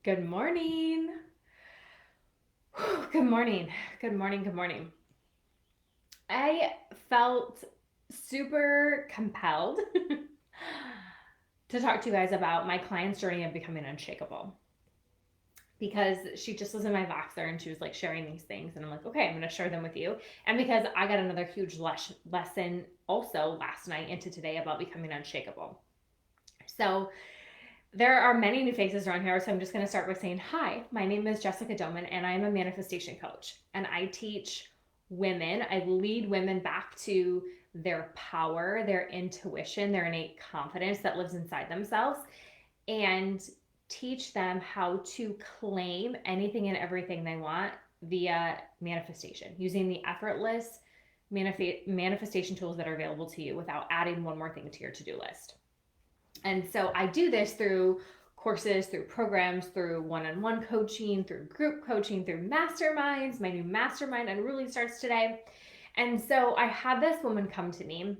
Good morning. Good morning. Good morning. Good morning. I felt super compelled to talk to you guys about my client's journey of becoming unshakable because she just was in my Voxer and she was like sharing these things. And I'm like, okay, I'm going to share them with you. And because I got another huge lesson also last night into today about becoming unshakable. So, there are many new faces around here, so I'm just going to start by saying, hi, my name is Jessica Doman, and I am a manifestation coach. And I teach women, I lead women back to their power, their intuition, their innate confidence that lives inside themselves, and teach them how to claim anything and everything they want via manifestation, using the effortless manifestation tools that are available to you without adding one more thing to your to-do list. And so I do this through courses, through programs, through one-on-one coaching, through group coaching, through masterminds. My new mastermind unruly starts today. And so I had this woman come to me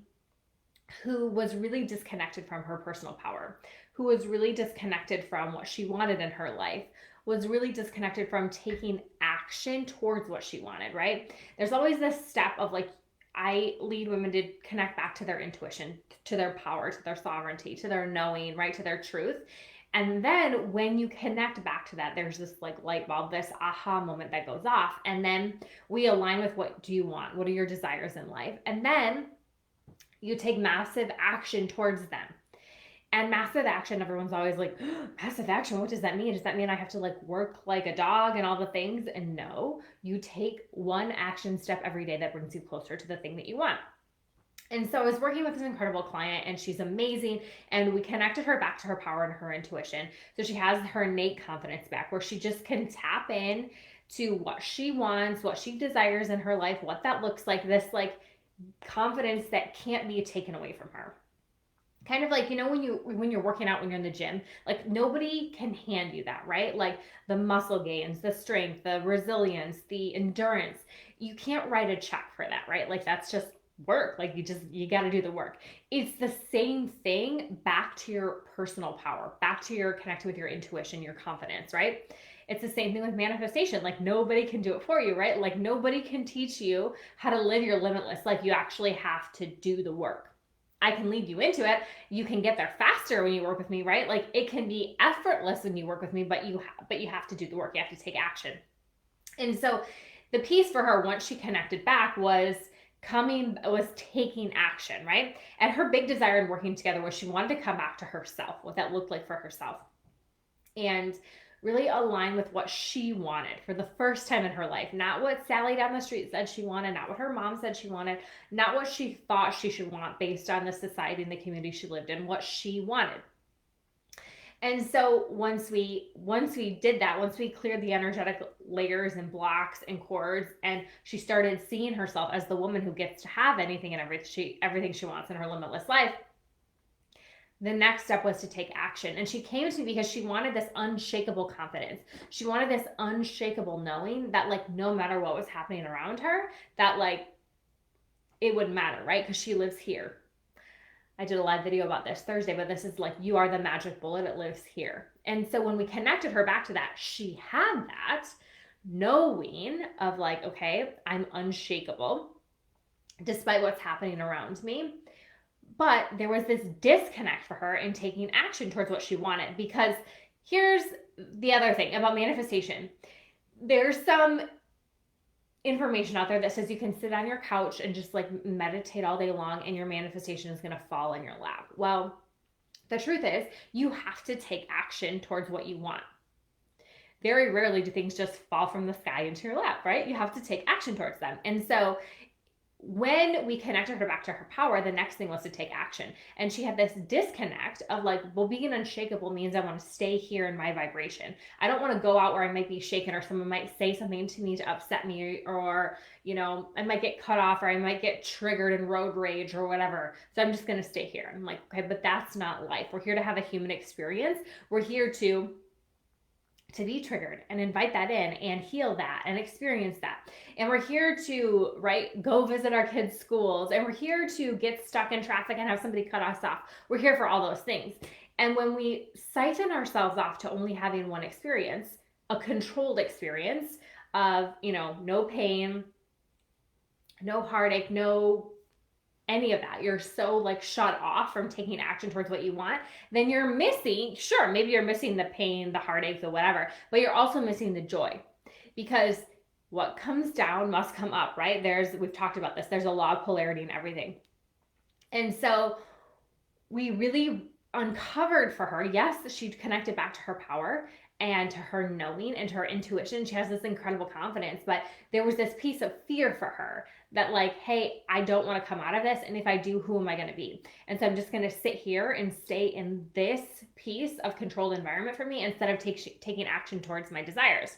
who was really disconnected from her personal power, who was really disconnected from what she wanted in her life, was really disconnected from taking action towards what she wanted, right? There's always this step of like, I lead women to connect back to their intuition, to their power, to their sovereignty, to their knowing, right? To their truth. And then when you connect back to that, there's this like light bulb, this aha moment that goes off. And then we align with what do you want? What are your desires in life? And then you take massive action towards them. And massive action, everyone's always like, oh, massive action, what does that mean? Does that mean I have to like work like a dog and all the things? And no, you take one action step every day that brings you closer to the thing that you want. And so I was working with this incredible client and she's amazing. And we connected her back to her power and her intuition. So she has her innate confidence back where she just can tap in to what she wants, what she desires in her life, what that looks like, this like confidence that can't be taken away from her. Kind of like, you know, when you're working out, when you're in the gym, like nobody can hand you that, right? Like the muscle gains, the strength, the resilience, the endurance. You can't write a check for that, right? Like that's just work. Like you got to do the work. It's the same thing back to your personal power, back to your connecting with your intuition, your confidence, right? It's the same thing with manifestation. Like nobody can do it for you, right? Like nobody can teach you how to live your limitless. Like you actually have to do the work. I can lead you into it. You can get there faster when you work with me, right? Like it can be effortless when you work with me, but you have to do the work. You have to take action. And so the piece for her once she connected back was taking action, right? And her big desire in working together was she wanted to come back to herself, what that looked like for herself. And really align with what she wanted for the first time in her life. Not what Sally down the street said she wanted, not what her mom said she wanted, not what she thought she should want based on the society and the community she lived in, what she wanted. And so once we did that, once we cleared the energetic layers and blocks and cords, and she started seeing herself as the woman who gets to have anything and everything she wants in her limitless life, the next step was to take action. And she came to me because she wanted this unshakable confidence. She wanted this unshakable knowing that like no matter what was happening around her, that like it wouldn't matter, right? Because she lives here. I did a live video about this Thursday, but this is like, you are the magic bullet, it lives here. And so when we connected her back to that, she had that knowing of like, okay, I'm unshakable despite what's happening around me. But there was this disconnect for her in taking action towards what she wanted. Because here's the other thing about manifestation. There's some information out there that says you can sit on your couch and just like meditate all day long and your manifestation is going to fall in your lap. Well, the truth is you have to take action towards what you want. Very rarely do things just fall from the sky into your lap, right? You have to take action towards them. And so when we connected her back to her power, the next thing was to take action. And she had this disconnect of like, well, being unshakable means I want to stay here in my vibration. I don't want to go out where I might be shaken or someone might say something to me to upset me, or, you know, I might get cut off or I might get triggered in road rage or whatever. So I'm just going to stay here. I'm like, okay, but that's not life. We're here to have a human experience. We're here to be triggered and invite that in and heal that and experience that. And we're here to, right, go visit our kids' schools, and we're here to get stuck in traffic and have somebody cut us off. We're here for all those things. And when we siphon ourselves off to only having one experience, a controlled experience of, no pain, no heartache, no any of that, you're so like shut off from taking action towards what you want, then you're missing, sure, maybe you're missing the pain, the heartache, the whatever, but you're also missing the joy, because what comes down must come up, right? We've talked about this, there's a law of polarity in everything. And so we really uncovered for her, yes, she connected back to her power and to her knowing and to her intuition. She has this incredible confidence, but there was this piece of fear for her that like, hey, I don't want to come out of this. And if I do, who am I going to be? And so I'm just going to sit here and stay in this piece of controlled environment for me instead of taking action towards my desires.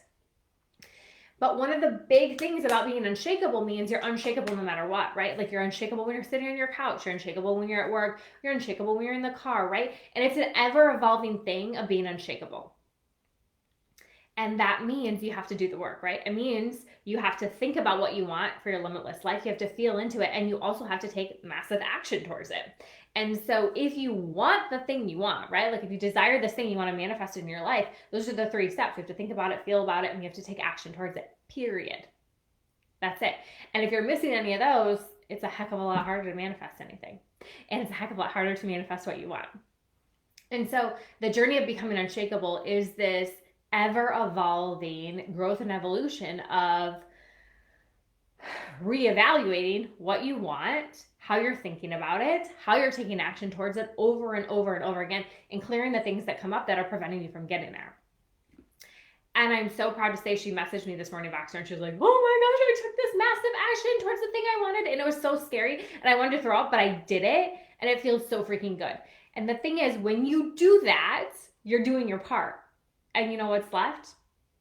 But one of the big things about being unshakable means you're unshakable no matter what, right? Like you're unshakable when you're sitting on your couch, you're unshakable when you're at work, you're unshakable when you're in the car, right? And it's an ever evolving thing of being unshakable. And that means you have to do the work, right? It means you have to think about what you want for your limitless life. You have to feel into it, and you also have to take massive action towards it. And so if you want the thing you want, right? Like if you desire this thing you want to manifest in your life, those are the 3 steps. You have to think about it, feel about it, and you have to take action towards it, period. That's it. And if you're missing any of those, it's a heck of a lot harder to manifest anything. And it's a heck of a lot harder to manifest what you want. And so the journey of becoming unshakable is this ever evolving growth and evolution of reevaluating what you want, how you're thinking about it, how you're taking action towards it over and over and over again, and clearing the things that come up that are preventing you from getting there. And I'm so proud to say she messaged me this morning, Voxer, and she was like, oh my gosh, I took this massive action towards the thing I wanted. And it was so scary. And I wanted to throw up, but I did it. And it feels so freaking good. And the thing is, when you do that, you're doing your part. And you know what's left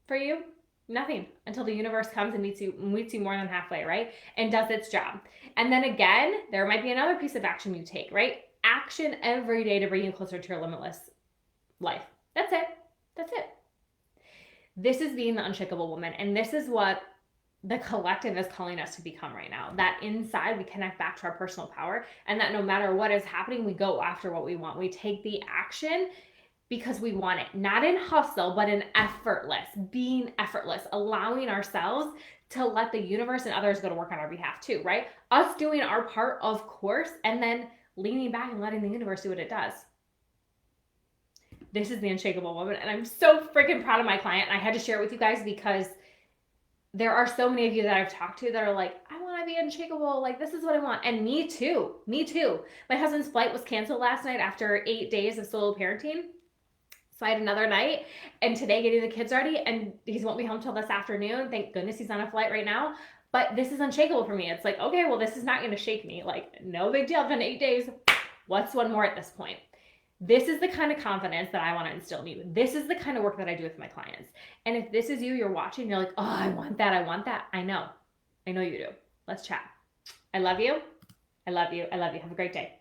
for you? Nothing, until the universe comes and meets you more than halfway, right? And does its job. And then again, there might be another piece of action you take, right? Action every day to bring you closer to your limitless life. That's it. That's it. This is being the unshakable woman. And this is what the collective is calling us to become right now. That inside we connect back to our personal power, and that no matter what is happening, we go after what we want. We take the action because we want it, not in hustle, but in effortless, being effortless, allowing ourselves to let the universe and others go to work on our behalf too, right? Us doing our part, of course, and then leaning back and letting the universe do what it does. This is the unshakable woman, and I'm so freaking proud of my client. I had to share it with you guys because there are so many of you that I've talked to that are like, I want to be unshakable. Like, this is what I want. And me too. Me too. My husband's flight was canceled last night after 8 days of solo parenting. So I had another night, and today getting the kids ready, and he won't be home till this afternoon. Thank goodness he's on a flight right now. But this is unshakable for me. It's like, okay, well, this is not going to shake me. Like, no big deal. I've done 8 days. What's one more at this point? This is the kind of confidence that I want to instill in you. This is the kind of work that I do with my clients. And if this is you, you're watching, you're like, oh, I want that. I want that. I know you do. Let's chat. I love you. I love you. I love you. Have a great day.